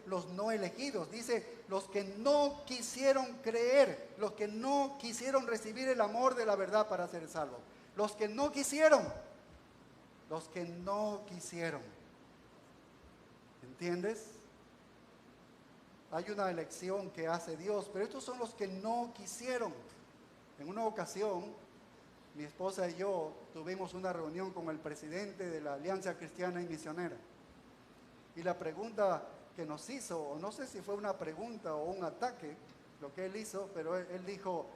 los no elegidos, dice los que no quisieron creer, los que no quisieron recibir el amor de la verdad para ser salvos. Los que no quisieron. ¿Entiendes? Hay una elección que hace Dios, pero estos son los que no quisieron. En una ocasión, mi esposa y yo tuvimos una reunión con el presidente de la Alianza Cristiana y Misionera. Y la pregunta que nos hizo, o no sé si fue una pregunta o un ataque, lo que él hizo, pero él dijo,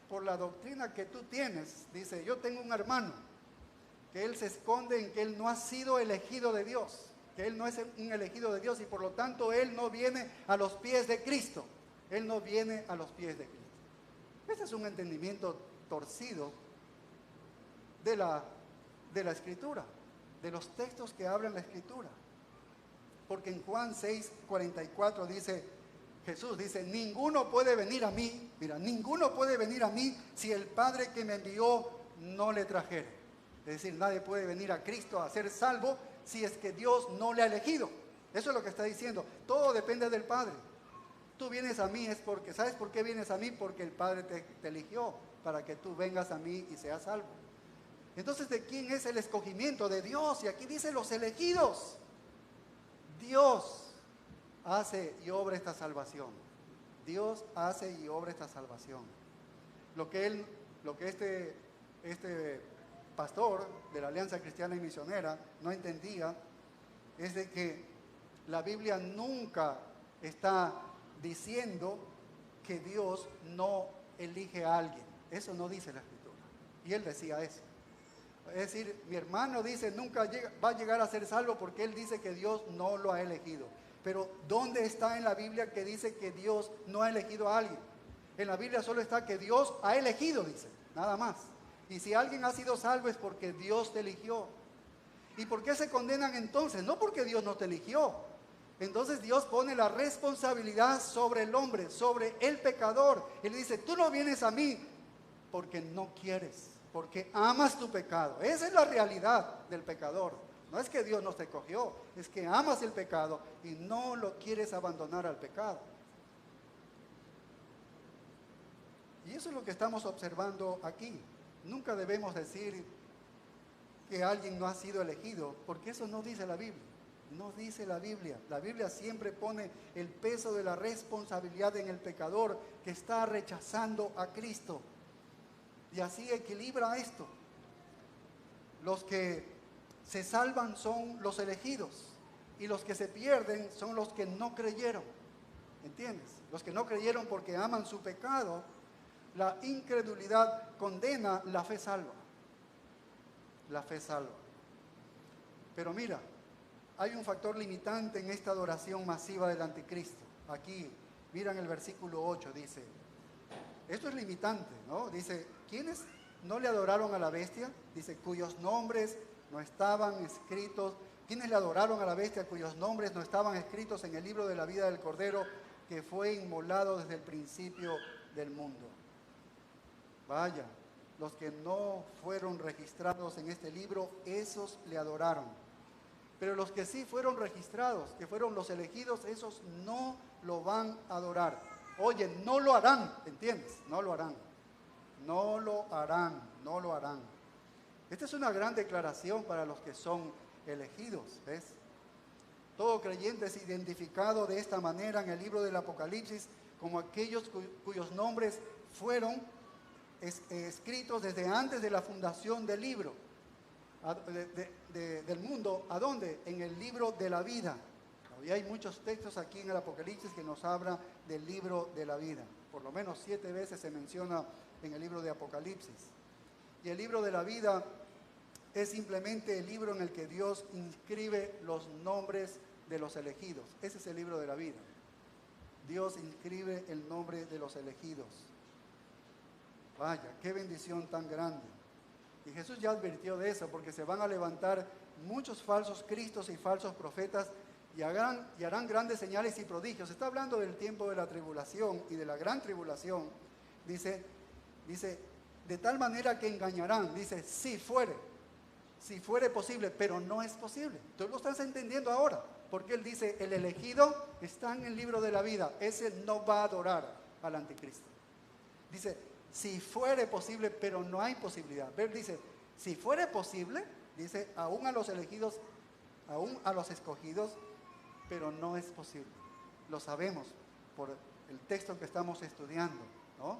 por la doctrina que tú tienes, dice, yo tengo un hermano, que él se esconde en que él no ha sido elegido de Dios, que él no es un elegido de Dios y por lo tanto él no viene a los pies de Cristo. Él no viene a los pies de Cristo. Ese es un entendimiento torcido de la Escritura, de los textos que hablan la Escritura. Porque en Juan 6:44 dice, Jesús dice, ninguno puede venir a mí, mira, ninguno puede venir a mí si el Padre que me envió no le trajere. Es decir, nadie puede venir a Cristo a ser salvo si es que Dios no le ha elegido. Eso es lo que está diciendo. Todo depende del Padre. Tú vienes a mí es porque, ¿sabes por qué vienes a mí? Porque el Padre te eligió para que tú vengas a mí y seas salvo. Entonces, ¿de quién es el escogimiento? De Dios. Y aquí dice los elegidos. Dios hace y obra esta salvación. Dios hace y obra esta salvación. Lo que este pastor de la Alianza Cristiana y Misionera no entendía es de que la Biblia nunca está diciendo que Dios no elige a alguien. Eso no dice la Escritura. Y él decía eso. Es decir, mi hermano dice nunca va a llegar a ser salvo porque él dice que Dios no lo ha elegido. Pero ¿dónde está en la Biblia que dice que Dios no ha elegido a alguien? En la Biblia solo está que Dios ha elegido, dice, nada más. Y si alguien ha sido salvo es porque Dios te eligió. ¿Y por qué se condenan entonces? No porque Dios no te eligió. Entonces Dios pone la responsabilidad sobre el hombre, sobre el pecador. Él dice, tú no vienes a mí porque no quieres, porque amas tu pecado. Esa es la realidad del pecador. No es que Dios no te escogió, es que amas el pecado y no lo quieres abandonar al pecado. Y eso es lo que estamos observando aquí. Nunca debemos decir que alguien no ha sido elegido, porque eso no dice la Biblia. No dice la Biblia. La Biblia siempre pone el peso de la responsabilidad en el pecador que está rechazando a Cristo. Y así equilibra esto. Los que se salvan son los elegidos y los que se pierden son los que no creyeron. ¿Entiendes? Los que no creyeron porque aman su pecado. La incredulidad condena, la fe salva. La fe salva. Pero mira, hay un factor limitante en esta adoración masiva del anticristo. Aquí, mira en el versículo 8, dice, esto es limitante, ¿no? Dice, ¿quiénes no le adoraron a la bestia? Dice, cuyos nombres no estaban escritos. ¿Quiénes le adoraron a la bestia cuyos nombres no estaban escritos en el libro de la vida del Cordero que fue inmolado desde el principio del mundo? Vaya, los que no fueron registrados en este libro, esos le adoraron. Pero los que sí fueron registrados, que fueron los elegidos, esos no lo van a adorar. Oye, no lo harán, ¿entiendes? No lo harán. No lo harán, no lo harán. Esta es una gran declaración para los que son elegidos, ¿ves? Todo creyente es identificado de esta manera en el libro del Apocalipsis como aquellos cuyos nombres fueron escritos desde antes de la fundación del libro, del mundo. ¿A dónde? En el libro de la vida. Y hay muchos textos aquí en el Apocalipsis que nos habla del libro de la vida. Por lo menos 7 veces se menciona en el libro de Apocalipsis. Y el libro de la vida es simplemente el libro en el que Dios inscribe los nombres de los elegidos. Ese es el libro de la vida. Dios inscribe el nombre de los elegidos. Vaya, qué bendición tan grande. Y Jesús ya advirtió de eso, porque se van a levantar muchos falsos cristos y falsos profetas y harán grandes señales y prodigios. Está hablando del tiempo de la tribulación y de la gran tribulación. Dice, de tal manera que engañarán. Dice, si fuere posible, pero no es posible. Tú lo estás entendiendo ahora, porque él dice, el elegido está en el libro de la vida. Ese no va a adorar al anticristo. Dice, si fuere posible, pero no hay posibilidad. Él dice, si fuere posible, dice, aún a los elegidos, aún a los escogidos, pero no es posible. Lo sabemos por el texto que estamos estudiando, ¿no?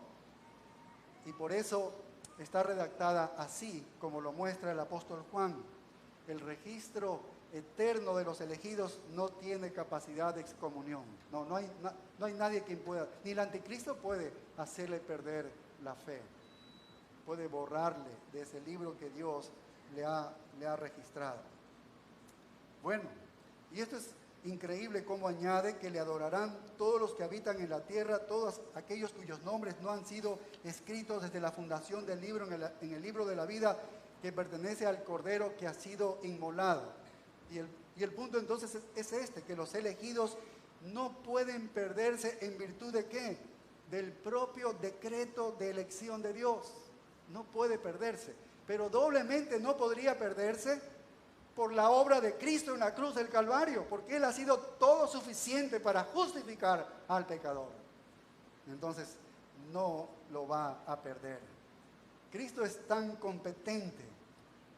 Y por eso está redactada así, como lo muestra el apóstol Juan. El registro eterno de los elegidos no tiene capacidad de excomunión. No hay nadie quien pueda, ni el anticristo puede hacerle perder la fe. Puede borrarle de ese libro que Dios le ha registrado. Bueno, y esto es increíble cómo añade que le adorarán todos los que habitan en la tierra, todos aquellos cuyos nombres no han sido escritos desde la fundación del libro en el libro de la vida que pertenece al Cordero que ha sido inmolado. Y el punto entonces es este, que los elegidos no pueden perderse en virtud de ¿qué? Del propio decreto de elección de Dios. No puede perderse, pero doblemente no podría perderse por la obra de Cristo en la cruz del Calvario, porque Él ha sido todo suficiente para justificar al pecador. Entonces, no lo va a perder. Cristo es tan competente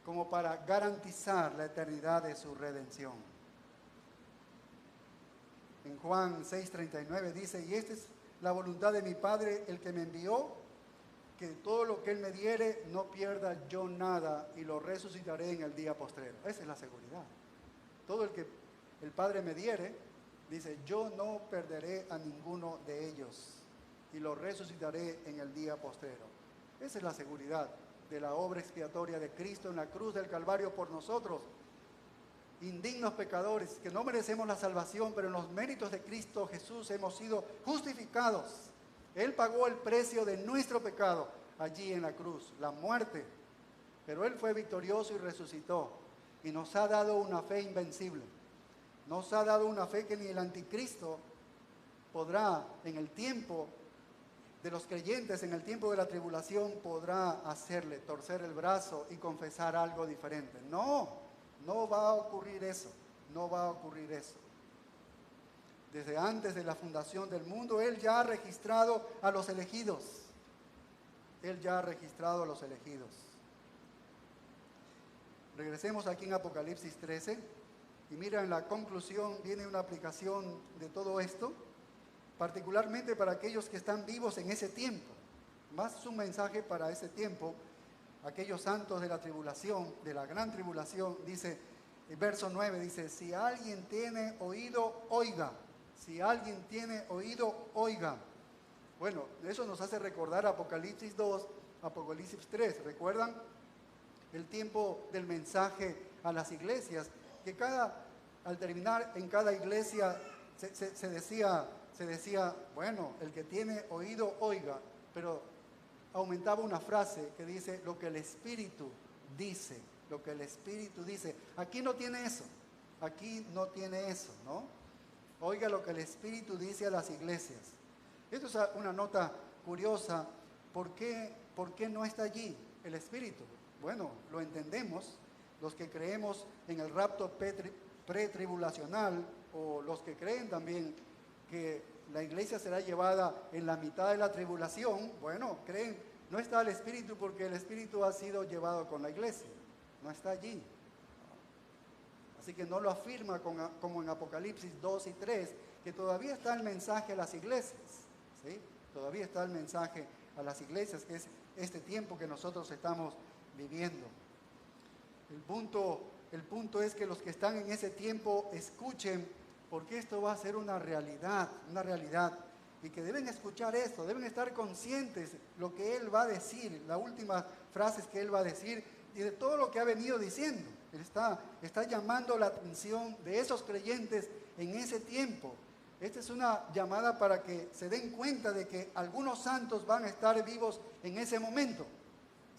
como para garantizar la eternidad de su redención. En Juan 6:39 dice, y esta es la voluntad de mi Padre, el que me envió, que todo lo que Él me diere, no pierda yo nada y lo resucitaré en el día postrero. Esa es la seguridad. Todo el que el Padre me diere, dice, yo no perderé a ninguno de ellos y lo resucitaré en el día postrero. Esa es la seguridad de la obra expiatoria de Cristo en la cruz del Calvario por nosotros, indignos pecadores, que no merecemos la salvación, pero en los méritos de Cristo Jesús hemos sido justificados. Él pagó el precio de nuestro pecado allí en la cruz, la muerte, pero Él fue victorioso y resucitó y nos ha dado una fe invencible. Nos ha dado una fe que ni el anticristo podrá, en el tiempo de los creyentes, en el tiempo de la tribulación, podrá hacerle torcer el brazo y confesar algo diferente. No va a ocurrir eso, no va a ocurrir eso. Desde antes de la fundación del mundo, Él ya ha registrado a los elegidos. Él ya ha registrado a los elegidos. Regresemos aquí en Apocalipsis 13 y mira, en la conclusión viene una aplicación de todo esto, particularmente para aquellos que están vivos en ese tiempo. Más un mensaje para ese tiempo. Aquellos santos de la tribulación, de la gran tribulación, dice, el verso 9 dice, si alguien tiene oído, oiga. Si alguien tiene oído, oiga. Bueno, eso nos hace recordar Apocalipsis 2, Apocalipsis 3. ¿Recuerdan? El tiempo del mensaje a las iglesias, que al terminar en cada iglesia se decía, bueno, el que tiene oído, oiga, pero aumentaba una frase que dice, lo que el Espíritu dice, lo que el Espíritu dice. Aquí no tiene eso, ¿no? Oiga lo que el Espíritu dice a las iglesias. Esto es una nota curiosa. ¿Por qué no está allí el Espíritu? Bueno, lo entendemos los que creemos en el rapto pretribulacional, o los que creen también que la iglesia será llevada en la mitad de la tribulación. Bueno, creen, no está el Espíritu porque el Espíritu ha sido llevado con la iglesia, no está allí. Así que no lo afirma como en Apocalipsis 2 y 3, que todavía está el mensaje a las iglesias, ¿sí? Todavía está el mensaje a las iglesias, que es este tiempo que nosotros estamos viviendo. El punto es que los que están en ese tiempo escuchen, porque esto va a ser una realidad, y que deben escuchar esto, deben estar conscientes de lo que Él va a decir, las últimas frases que Él va a decir, y de todo lo que ha venido diciendo. Él está llamando la atención de esos creyentes en ese tiempo. Esta es una llamada para que se den cuenta de que algunos santos van a estar vivos en ese momento,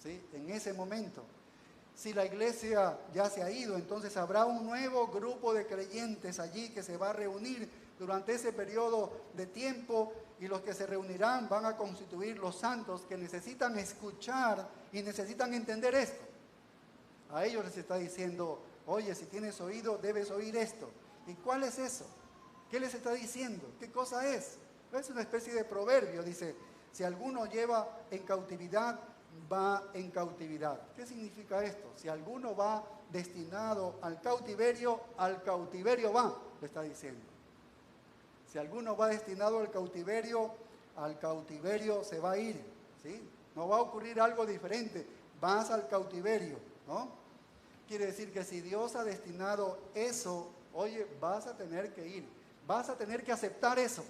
¿sí? En ese momento. Si la iglesia ya se ha ido, entonces habrá un nuevo grupo de creyentes allí que se va a reunir durante ese periodo de tiempo, y los que se reunirán van a constituir los santos que necesitan escuchar y necesitan entender esto. A ellos les está diciendo, oye, si tienes oído, debes oír esto. ¿Y cuál es eso? ¿Qué les está diciendo? ¿Qué cosa es? Es una especie de proverbio, dice, si alguno lleva en cautividad, va en cautividad. ¿Qué significa esto? Si alguno va destinado al cautiverio va, le está diciendo. Si alguno va destinado al cautiverio se va a ir, ¿sí? No va a ocurrir algo diferente, vas al cautiverio, ¿no? Quiere decir que si Dios ha destinado eso, oye, vas a tener que ir, vas a tener que aceptar eso,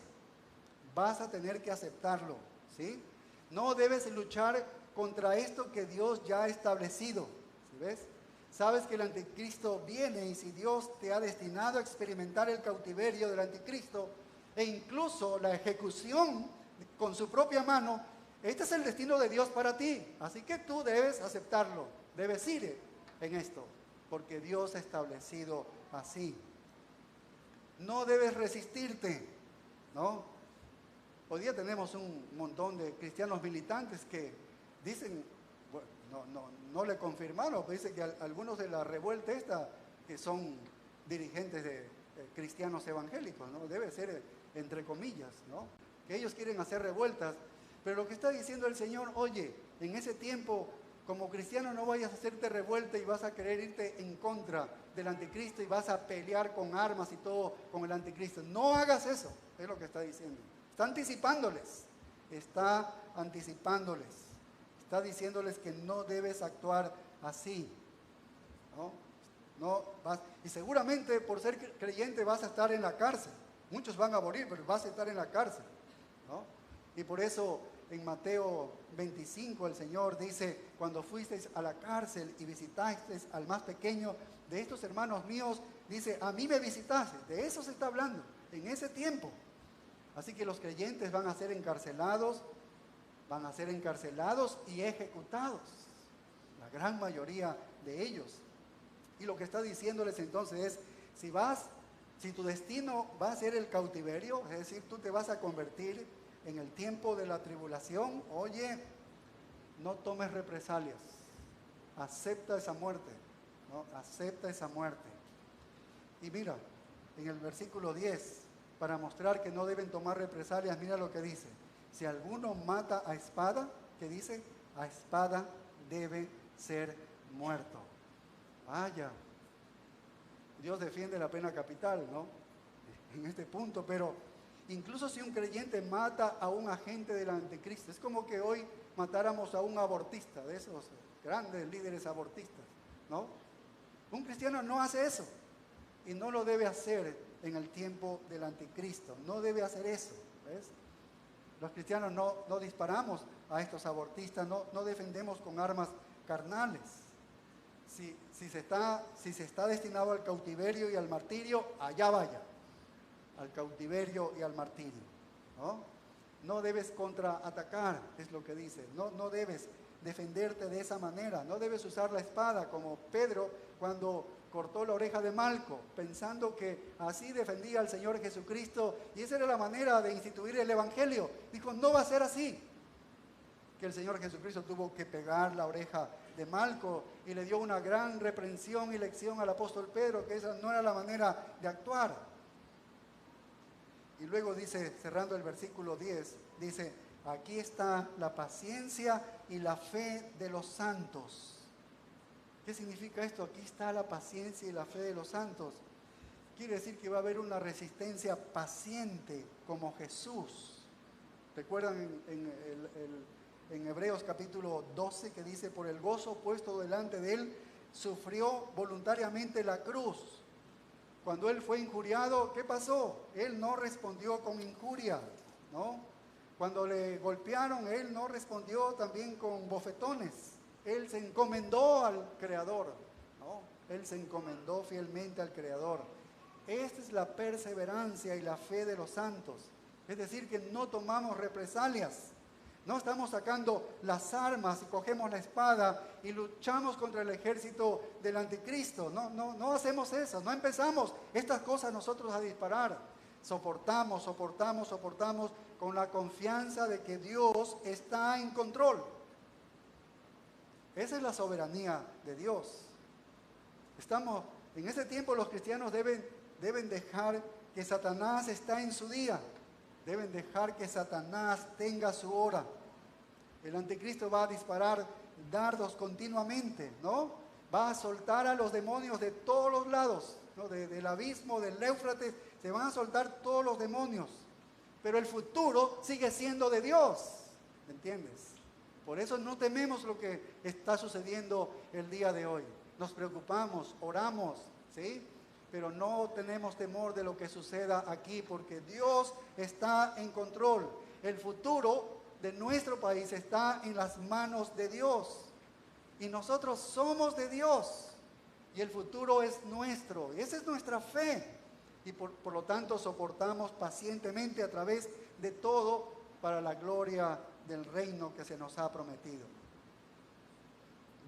vas a tener que aceptarlo, ¿sí? No debes luchar contra esto que Dios ya ha establecido, ¿sí ves? Sabes que el anticristo viene, y si Dios te ha destinado a experimentar el cautiverio del anticristo e incluso la ejecución con su propia mano, este es el destino de Dios para ti. Así que tú debes aceptarlo, debes ir en esto, porque Dios ha establecido así. No debes resistirte, ¿no? Hoy día tenemos un montón de cristianos militantes que dicen, bueno, no le confirmaron, pero dice que algunos de la revuelta esta, que son dirigentes de cristianos evangélicos, ¿no? Debe ser entre comillas, ¿no? Que ellos quieren hacer revueltas, pero lo que está diciendo el Señor, oye, en ese tiempo, como cristiano no vayas a hacerte revuelta y vas a querer irte en contra del anticristo y vas a pelear con armas y todo con el anticristo. No hagas eso, es lo que está diciendo. Está anticipándoles. está diciéndoles que no debes actuar así, ¿no? No vas, y seguramente por ser creyente vas a estar en la cárcel. Muchos van a morir, pero vas a estar en la cárcel, ¿no? Y por eso en Mateo 25 el Señor dice, cuando fuisteis a la cárcel y visitasteis al más pequeño de estos hermanos míos, dice, a mí me visitaste. De eso se está hablando, en ese tiempo. Así que los creyentes van a ser encarcelados y ejecutados. La gran mayoría de ellos. Y lo que está diciéndoles entonces es, si tu destino va a ser el cautiverio, es decir, tú te vas a convertir en el tiempo de la tribulación, oye, no tomes represalias, acepta esa muerte, ¿no? Acepta esa muerte. Y mira, en el versículo 10, para mostrar que no deben tomar represalias, mira lo que dice, si alguno mata a espada, ¿qué dice? A espada debe ser muerto. Vaya, Dios defiende la pena capital, ¿no? En este punto, pero incluso si un creyente mata a un agente del anticristo, es como que hoy matáramos a un abortista, de esos grandes líderes abortistas, ¿no? Un cristiano no hace eso y no lo debe hacer en el tiempo del anticristo, no debe hacer eso, ¿ves? Los cristianos no disparamos a estos abortistas, no defendemos con armas carnales. Si se está destinado al cautiverio y al martirio, allá vaya, al cautiverio y al martirio, ¿no? No debes contraatacar, es lo que dice, no debes defenderte de esa manera, no debes usar la espada como Pedro cuando cortó la oreja de Malco, pensando que así defendía al Señor Jesucristo y esa era la manera de instituir el Evangelio. Dijo, no va a ser así. Que el Señor Jesucristo tuvo que pegar la oreja de Malco y le dio una gran reprensión y lección al apóstol Pedro, que esa no era la manera de actuar. Y luego dice, cerrando el versículo 10, dice, aquí está la paciencia y la fe de los santos. ¿Qué significa esto? Aquí está la paciencia y la fe de los santos. Quiere decir que va a haber una resistencia paciente como Jesús. ¿Recuerdan en Hebreos capítulo 12 que dice, por el gozo puesto delante de él, sufrió voluntariamente la cruz? Cuando él fue injuriado, ¿qué pasó? Él no respondió con injuria, ¿no? Cuando le golpearon, él no respondió también con bofetones. Él se encomendó al Creador, ¿no? Él se encomendó fielmente al Creador. Esta es la perseverancia y la fe de los santos. Es decir, que no tomamos represalias. No estamos sacando las armas y cogemos la espada y luchamos contra el ejército del anticristo. No hacemos eso, no empezamos estas cosas nosotros a disparar. Soportamos con la confianza de que Dios está en control. Esa es la soberanía de Dios. En ese tiempo los cristianos deben dejar que Satanás está en su día. Deben dejar que Satanás tenga su hora. El anticristo va a disparar dardos continuamente, ¿no? Va a soltar a los demonios de todos los lados, ¿no? Del abismo, del Éufrates, se van a soltar todos los demonios. Pero el futuro sigue siendo de Dios, ¿entiendes? Por eso no tememos lo que está sucediendo el día de hoy. Nos preocupamos, oramos, ¿sí? Pero no tenemos temor de lo que suceda aquí porque Dios está en control. El futuro de nuestro país está en las manos de Dios. Y nosotros somos de Dios. Y el futuro es nuestro. Y esa es nuestra fe. Y por lo tanto soportamos pacientemente a través de todo para la gloria del reino que se nos ha prometido.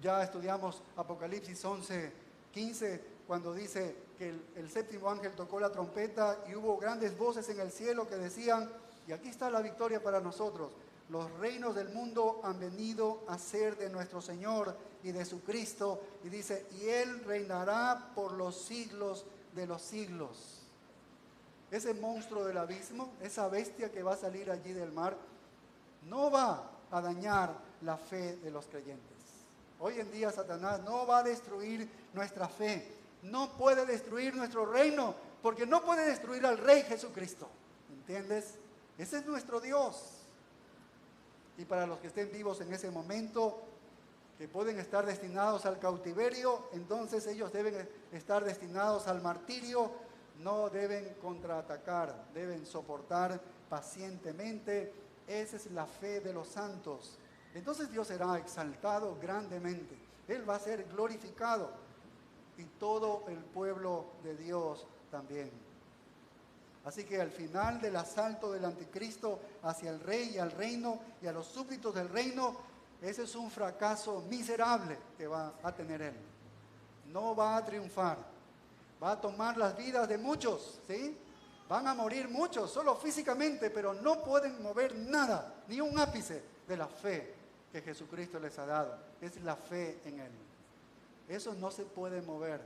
Ya estudiamos Apocalipsis 11:15 cuando dice que el séptimo ángel tocó la trompeta y hubo grandes voces en el cielo que decían, y aquí está la victoria para nosotros, los reinos del mundo han venido a ser de nuestro Señor y de su Cristo, y dice, y Él reinará por los siglos de los siglos. Ese monstruo del abismo, esa bestia que va a salir allí del mar, no va a dañar la fe de los creyentes. Hoy en día Satanás no va a destruir nuestra fe, no puede destruir nuestro reino, porque no puede destruir al Rey Jesucristo. ¿Entiendes? Ese es nuestro Dios. Y para los que estén vivos en ese momento, que pueden estar destinados al cautiverio, entonces ellos deben estar destinados al martirio, no deben contraatacar, deben soportar pacientemente. Esa es la fe de los santos. Entonces Dios será exaltado grandemente, Él va a ser glorificado y todo el pueblo de Dios también. Así que al final del asalto del anticristo hacia el rey y al reino y a los súbditos del reino, ese es un fracaso miserable que va a tener él. No va a triunfar. Va a tomar las vidas de muchos, ¿sí? Van a morir muchos, solo físicamente, pero no pueden mover nada, ni un ápice de la fe que Jesucristo les ha dado. Es la fe en Él. Eso no se puede mover.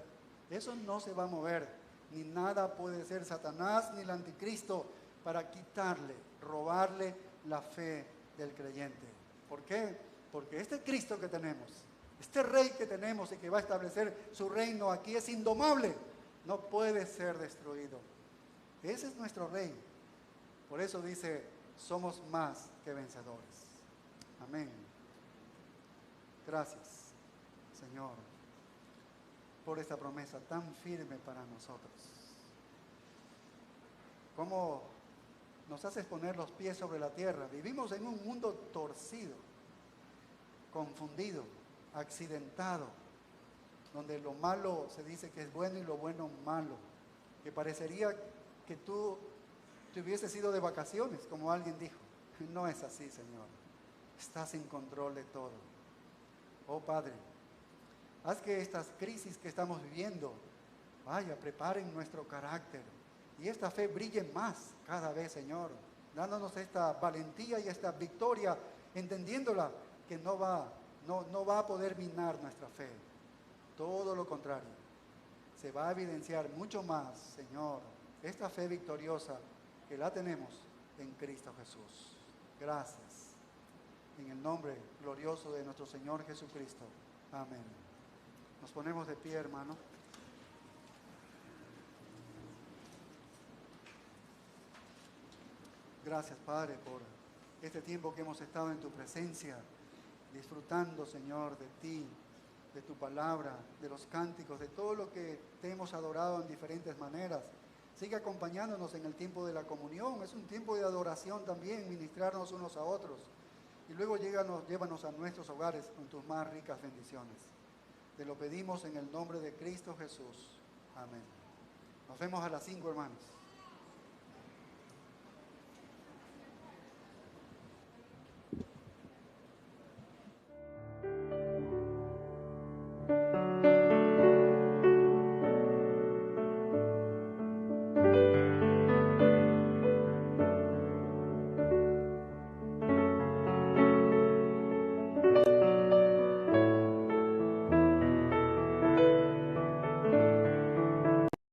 Eso no se va a mover. Ni nada puede ser Satanás ni el anticristo para quitarle, robarle la fe del creyente. ¿Por qué? Porque este Cristo que tenemos, este Rey que tenemos y que va a establecer su reino aquí es indomable. No puede ser destruido. Ese es nuestro Rey. Por eso dice, somos más que vencedores. Amén. Gracias, Señor, por esta promesa tan firme para nosotros. ¿Cómo nos haces poner los pies sobre la tierra? Vivimos en un mundo torcido, confundido, accidentado, donde lo malo se dice que es bueno y lo bueno malo, que parecería que tú te hubieses ido de vacaciones, como alguien dijo. No es así, Señor. Estás en control de todo. Oh Padre, haz que estas crisis que estamos viviendo, preparen nuestro carácter y esta fe brille más cada vez, Señor, dándonos esta valentía y esta victoria, entendiéndola que no va a poder minar nuestra fe. Todo lo contrario, se va a evidenciar mucho más, Señor, esta fe victoriosa que la tenemos en Cristo Jesús. Gracias. En el nombre glorioso de nuestro Señor Jesucristo. Amén. Nos ponemos de pie, hermano. Gracias, Padre, por este tiempo que hemos estado en tu presencia, disfrutando, Señor, de ti, de tu palabra, de los cánticos, de todo lo que te hemos adorado en diferentes maneras. Sigue acompañándonos en el tiempo de la comunión. Es un tiempo de adoración también, ministrarnos unos a otros. Y luego llévanos a nuestros hogares con tus más ricas bendiciones. Te lo pedimos en el nombre de Cristo Jesús. Amén. Nos vemos a las 5, hermanos.